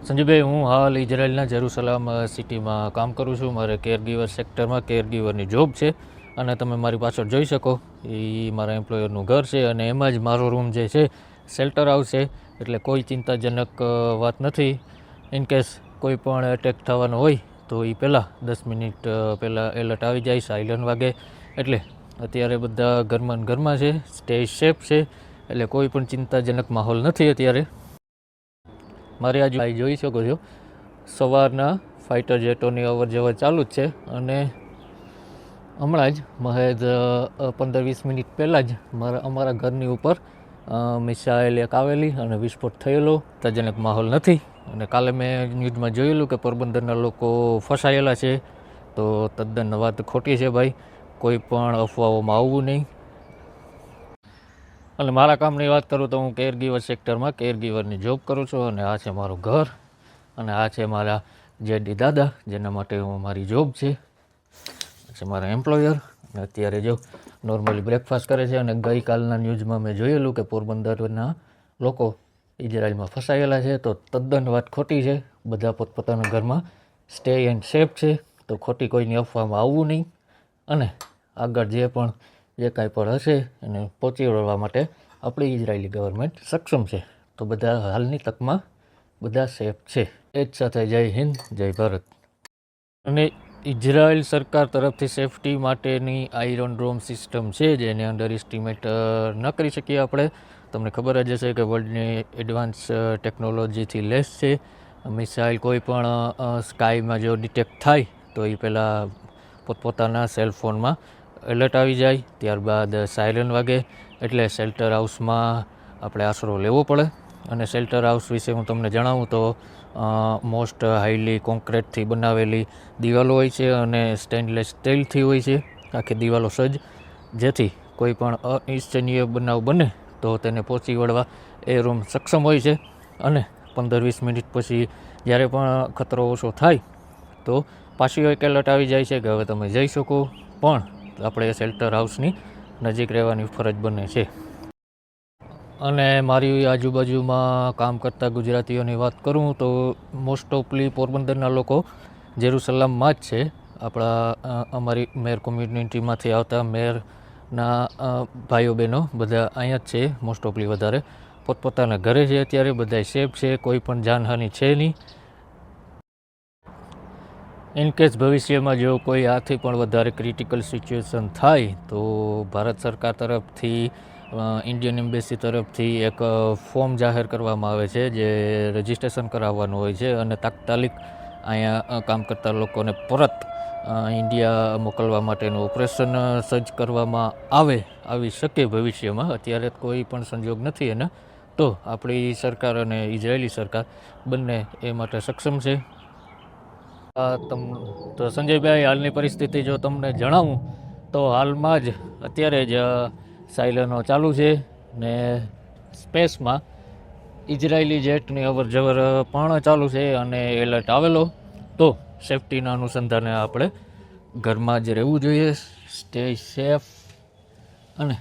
સંજયભાઈ, હું હાલ ઇઝરાયલના જેરુસલામ સિટીમાં કામ કરું છું. મારે કેરગીવર સેક્ટરમાં કેરગીવરની જોબ છે અને તમે મારી પાછળ જોઈ શકો એ મારા એમ્પ્લોયરનું ઘર છે અને એમાં જ મારો રૂમ જે છે શેલ્ટર હાઉસ છે. એટલે કોઈ ચિંતાજનક વાત નથી. ઇનકેસ કોઈ પણ એટેક થવાનો હોય તો એ પહેલાં 10 મિનિટ પહેલાં એલર્ટ આવી જાય, સાયલન વાગે. એટલે અત્યારે બધા ઘરમાં છે, સ્ટે સેફ છે, એટલે કોઈ પણ ચિંતાજનક માહોલ નથી અત્યારે. મારી આ જોઈ શકો છો, સવારના ફાઇટર જેટોની અવર જવર ચાલુ જ છે અને હમણાં જ મહેજ 15-20 મિનિટ પહેલાં જ અમારા ઘરની ઉપર મિસાઇલ એક આવેલી અને વિસ્ફોટ થયેલો. ચિંતાજનક માહોલ નથી. અને કાલે મેં ન્યૂઝમાં જોયેલું કે પોરબંદરના લોકો ફસાયેલા છે, તો તદ્દન વાત ખોટી છે ભાઈ. કોઈ પણ અફવાઓમાં આવવું નહીં. અને મારા કામની વાત કરું તો હું કેરગીવર સેક્ટરમાં કેરગીવરની જોબ કરું છું અને આ છે મારું ઘર અને આ છે મારા જેડી દાદા, જેના માટે હું મારી જોબ છે મારા એમ્પ્લોયર. અને અત્યારે જો નોર્મલી બ્રેકફાસ્ટ કરે છે. અને ગઈકાલના ન્યૂઝમાં મેં જોયેલું કે પોરબંદરના લોકો ઇઝરાયલમાં ફસાયેલા છે, તો તદ્દન વાત ખોટી છે. બધા પોતપોતાના ઘરમાં સ્ટે એન્ડ સેફ છે, તો ખોટી કોઈની અફવામાં આવવું નહીં. અને આગળ જે કાંઈ પણ હશે એને પહોંચી વળવા માટે આપણી ઇઝરાયલી ગવર્મેન્ટ સક્ષમ છે. તો બધા હાલની તકમાં બધા સેફ છે. એ જ સાથે જય હિન્દ, જય ભારત. અને ઇઝરાયલ સરકાર તરફથી સેફટી માટેની આયરન ડોમ સિસ્ટમ છે, જેને અંડર એસ્ટિમેટ ન કરી શકીએ આપણે. તમને ખબર જ હશે કે વર્લ્ડની એડવાન્સ ટેકનોલોજીથી લેસ છે. મિસાઇલ કોઈ પણ સ્કાયમાં જો ડિટેક્ટ થાય તો એ પહેલાં પોતપોતાના સેલફોનમાં એલર્ટ આવી જાય, ત્યારબાદ સાયરન વાગે. એટલે શેલ્ટર હાઉસમાં આપણે આશરો લેવો પડે. અને શેલ્ટર હાઉસ વિશે હું તમને જણાવું તો મોસ્ટ હાઈલી કોન્ક્રીટથી બનાવેલી દિવાલો હોય છે અને સ્ટેનલેસ સ્ટીલથી હોય છે આખી દિવાલો સજ્જ, જેથી કોઈ પણ અનિચ્છનીય બનાવ બને તો તેને પહોંચી વળવા એ રૂમ સક્ષમ હોય છે. અને 15-20 મિનિટ પછી જ્યારે પણ ખતરો ઓછો થાય તો પાછી એક એલર્ટ આવી જાય છે કે હવે તમે જઈ શકો, પણ આપણે શેલ્ટર હાઉસની નજીક રહેવાની ફરજ બને છે. અને મારી આજુબાજુમાં કામ કરતા ગુજરાતીઓની વાત કરું તો મોસ્ટ ઓફલી પોરબંદરના લોકો જેરુસલામમાં જ છે. અમારી મેર કોમ્યુનિટીમાંથી આવતા મેરના ભાઈઓ બહેનો બધા અહીંયા જ છે. મોસ્ટ ઓફલી વધારે પોતપોતાના ઘરે છે. અત્યારે બધા સેફ છે, કોઈ પણ જાનહાનિ છે નહીં. ઇનકેસ ભવિષ્યમાં જો કોઈ આથી પણ વધારે ક્રિટિકલ સિચ્યુએશન થાય તો ભારત સરકાર તરફથી ઇન્ડિયન એમ્બેસી તરફથી એક ફોર્મ જાહેર કરવામાં આવે છે, જે રજિસ્ટ્રેશન કરાવવાનું હોય છે અને તાત્કાલિક અહીંયા કામ કરતા લોકોને પરત ઇન્ડિયા મોકલવા માટેનું ઓપરેશન સજ્જ કરવામાં આવી શકે ભવિષ્યમાં. અત્યારે કોઈ પણ સંજોગ નથી એના. તો આપણી સરકાર અને ઇઝરાયેલી સરકાર બંને એ માટે સક્ષમ છે. તો સંજયભાઈ, હાલની પરિસ્થિતિ જો તમને જણાવું તો હાલમાં જ અત્યારે જ સાયલનો ચાલુ છે ને સ્પેસમાં ઇઝરાયેલી જેટની અવર જવર પણ ચાલુ છે અને એલર્ટ આવેલો. તો સેફટીના અનુસંધાને આપણે ઘરમાં જ રહેવું જોઈએ, સ્ટે સેફ. અને